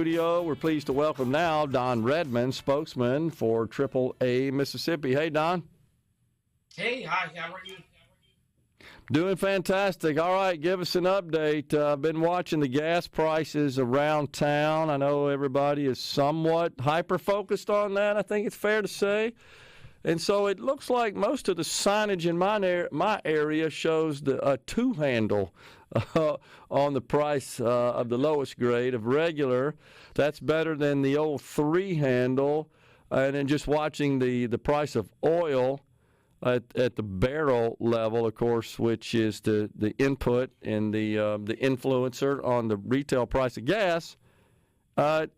Studio. We're pleased to welcome now Don Redman, spokesman for AAA Mississippi. Hey, Don. Hey, hi, how are you? Doing fantastic. All right, give us an update. I've been watching the gas prices around town. I know everybody is somewhat hyper-focused on that, I think it's fair to say. And so it looks like most of the signage in my area shows a two-handle on the price of the lowest grade of regular. That's better than the old three-handle. And then just watching the price of oil at the barrel level, of course, which is the input and the influencer on the retail price of gas,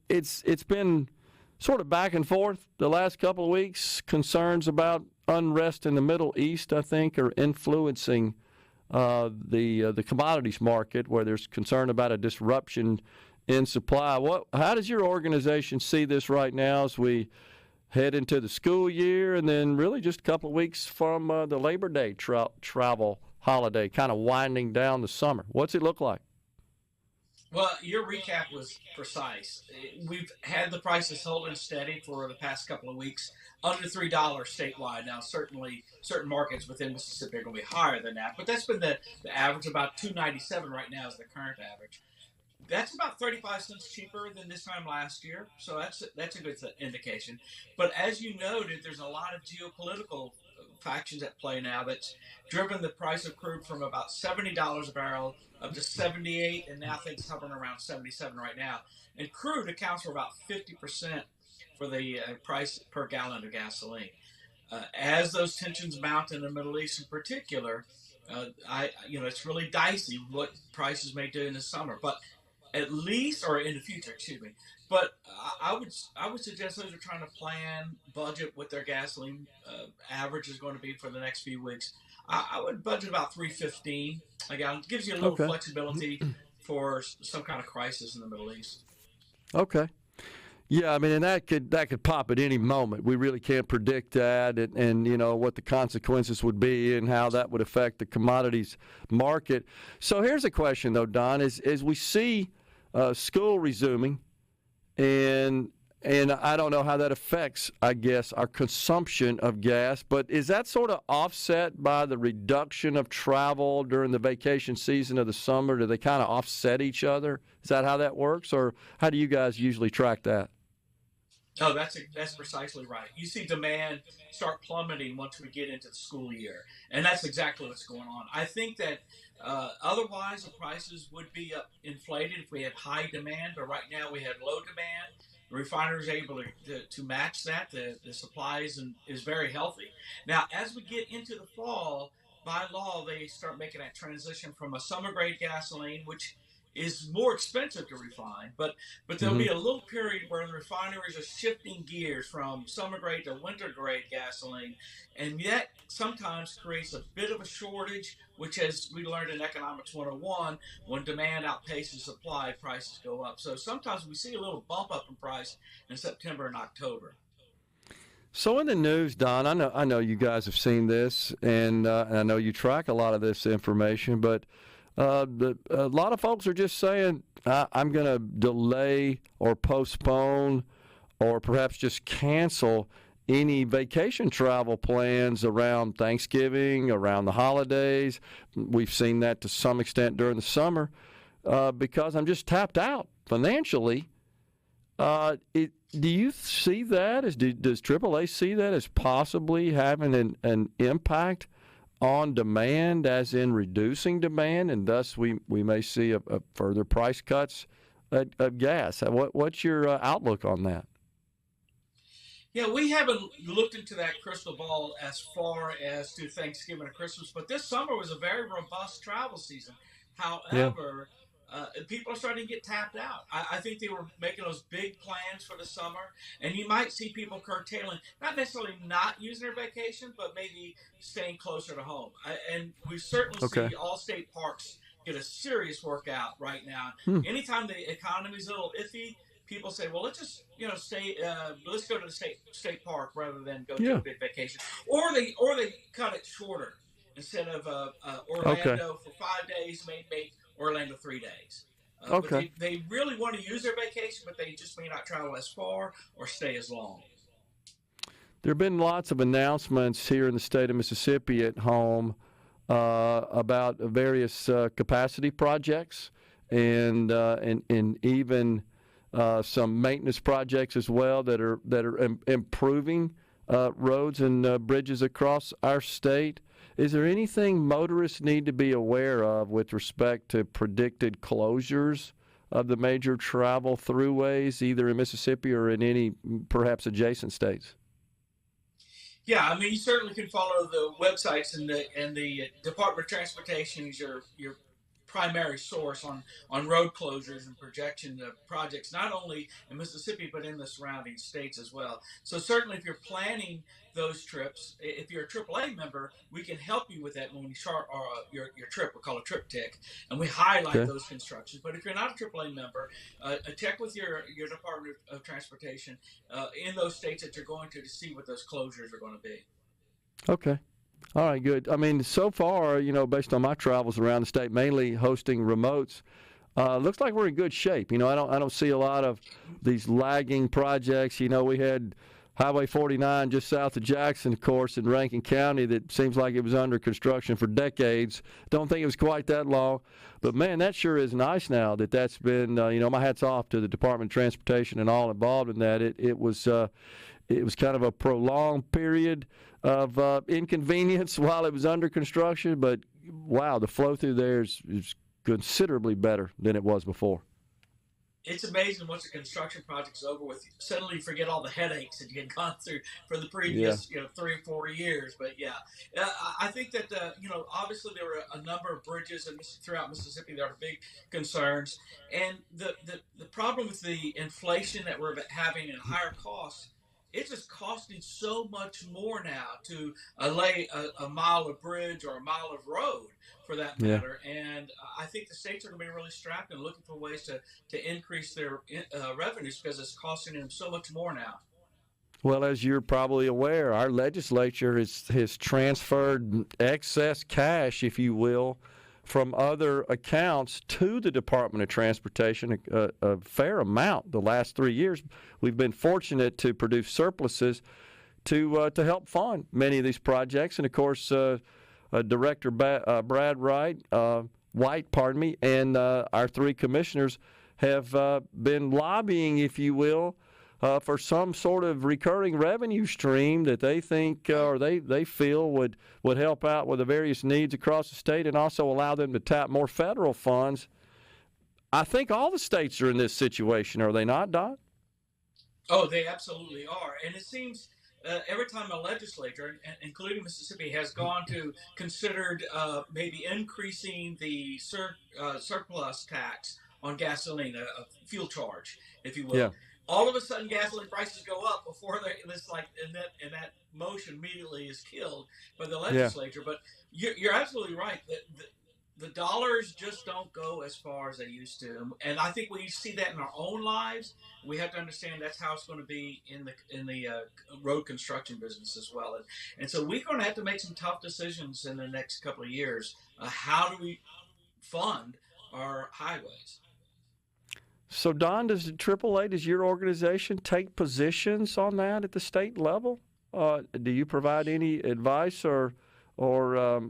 it's been sort of back and forth the last couple of weeks. Concerns about unrest in the Middle East, I think, are influencing the commodities market, where there's concern about a disruption in supply. How does your organization see this right now as we head into the school year and then really just a couple of weeks from the Labor Day travel holiday, kind of winding down the summer? What's it look like? Well, your recap was precise. We've had the prices holding steady for the past couple of weeks, under $3 statewide. Now, certainly, certain markets within Mississippi are going to be higher than that, but that's been the average. About $2.97 right now is the current average. That's about 35 cents cheaper than this time last year, so that's a good indication. But as you noted, there's a lot of geopolitical factions at play now that's driven the price of crude from about $70 a barrel up to 78, and now things hovering around 77 right now. And crude accounts for about 50% for the price per gallon of gasoline. As those tensions mount in the Middle East in particular, it's really dicey what prices may do in the summer, but at least, or in the future, excuse me. But I would suggest those are trying to plan, budget what their gasoline average is going to be for the next few weeks. I would budget about $3.15 a gallon. It gives you a little flexibility for some kind of crisis in the Middle East. Okay. Yeah, I mean, and that could pop at any moment. We really can't predict that, and you know what the consequences would be and how that would affect the commodities market. So here's a question, though, Don: as we see school resuming, and I don't know how that affects, I guess, our consumption of gas, but is that sort of offset by the reduction of travel during the vacation season of the summer? Do they kind of offset each other? Is that how that works, or how do you guys usually track that? Oh, that's precisely right. You see demand start plummeting once we get into the school year, and that's exactly what's going on. I think that otherwise the prices would be inflated if we had high demand, but right now we have low demand. The refiners are able to match that. The supply is very healthy. Now, as we get into the fall, by law, they start making that transition from a summer-grade gasoline, which is more expensive to refine, but there'll be a little period where the refineries are shifting gears from summer grade to winter grade gasoline, and yet sometimes creates a bit of a shortage, which, as we learned in Economics 101, when demand outpaces supply, prices go up. So sometimes we see a little bump up in price in September and October. So in the news, Don, I know you guys have seen this, and I know you track a lot of this information, but a lot of folks are just saying, I'm going to delay or postpone or perhaps just cancel any vacation travel plans around Thanksgiving, around the holidays. We've seen that to some extent during the summer because I'm just tapped out financially. Do you see that? Does AAA see that as possibly having an impact on demand, as in reducing demand, and thus we may see a further price cuts of gas? What's your outlook on that? Yeah, we haven't looked into that crystal ball as far as to Thanksgiving and Christmas, but this summer was a very robust travel season. However, people are starting to get tapped out. I think they were making those big plans for the summer, and you might see people curtailing, not necessarily not using their vacation, but maybe staying closer to home. And we certainly see all state parks get a serious workout right now. Anytime the economy's a little iffy, people say, well, let's just stay. Let's go to the state park rather than go to a big vacation, or they cut it shorter. Instead of Orlando for 5 days, make Orlando 3 days. But Okay. they really want to use their vacation, but they just may not travel as far or stay as long. There have been lots of announcements here in the state of Mississippi at home about various capacity projects and even some maintenance projects as well that are improving roads and bridges across our state. Is there anything motorists need to be aware of with respect to predicted closures of the major travel throughways, either in Mississippi or in any perhaps adjacent states? Yeah, I mean, you certainly can follow the websites, and the Department of Transportation is your primary source on road closures and projection of projects, not only in Mississippi but in the surrounding states as well. So certainly, if you're planning those trips, if you're a AAA member, we can help you with that when we start your trip. We call it a trip tick, and we highlight those constructions. But if you're not a AAA member, check with your Department of Transportation in those states that you're going to see what those closures are going to be. Okay. All right, good. I mean, so far, based on my travels around the state, mainly hosting remotes, looks like we're in good shape. I don't see a lot of these lagging projects. We had Highway 49 just south of Jackson, of course, in Rankin County that seems like it was under construction for decades. Don't think it was quite that long. But, man, that sure is nice now that's been, my hat's off to the Department of Transportation and all involved in that. It was kind of a prolonged period of inconvenience while it was under construction, but wow, the flow through there is considerably better than it was before. It's amazing once the construction project's over with, suddenly you forget all the headaches that you had gone through for the previous 3 or 4 years. But I think that obviously there were a number of bridges throughout Mississippi that are big concerns, and the problem with the inflation that we're having and higher costs. It's just costing so much more now to lay a mile of bridge or a mile of road, for that matter. Yeah. And I think the states are going to be really strapped and looking for ways to increase their revenues because it's costing them so much more now. Well, as you're probably aware, our legislature has transferred excess cash, if you will, from other accounts to the Department of Transportation, a fair amount the last 3 years. We've been fortunate to produce surpluses to help fund many of these projects. And, of course, Director Brad White, and our 3 commissioners have been lobbying, if you will, for some sort of recurring revenue stream that they think or they feel would help out with the various needs across the state and also allow them to tap more federal funds. I think all the states are in this situation, are they not, Don? Oh, they absolutely are. And it seems every time a legislature, including Mississippi, has gone to considered maybe increasing the surplus tax on gasoline, a fuel charge, if you will. Yeah. All of a sudden, gasoline prices go up before and that motion immediately is killed by the legislature. Yeah. But you're absolutely right. The dollars just don't go as far as they used to, and I think we see that in our own lives. We have to understand that's how it's going to be in the road construction business as well. And so we're going to have to make some tough decisions in the next couple of years. How do we fund our highways? So, Don, does your organization take positions on that at the state level? Do you provide any advice or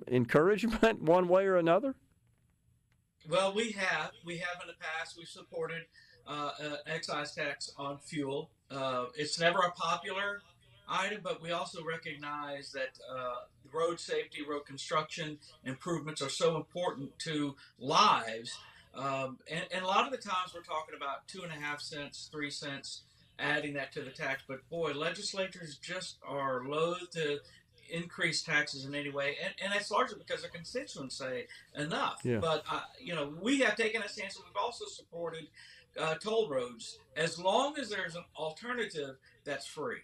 encouragement one way or another? Well, we have in the past. We've supported excise tax on fuel. It's never a popular item, but we also recognize that road safety, road construction improvements are so important to lives. And a lot of the times we're talking about 2.5 cents, 3 cents, adding that to the tax. But boy, legislatures just are loath to increase taxes in any way, and that's largely because their constituents say enough. Yeah. But we have taken a stance, and we've also supported toll roads as long as there's an alternative that's free.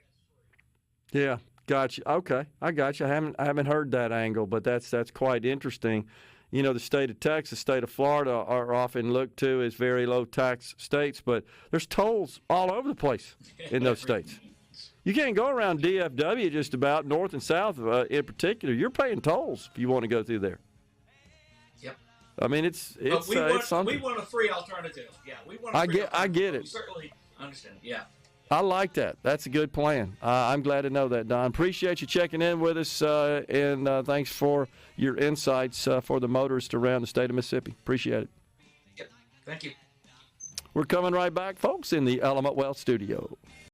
Yeah, gotcha. Okay, I got you. I haven't heard that angle, but that's quite interesting. The state of Texas, state of Florida are often looked to as very low tax states, but there's tolls all over the place in those states. You can't go around DFW just about, north and south in particular. You're paying tolls if you want to go through there. Yep. I mean, it's something. We want a free alternative. Yeah, we want. I get it. We certainly understand. Yeah. I like that. That's a good plan. I'm glad to know that, Don. Appreciate you checking in with us, and thanks for your insights for the motorists around the state of Mississippi. Appreciate it. Yep. Thank you. We're coming right back, folks, in the Element Wealth studio.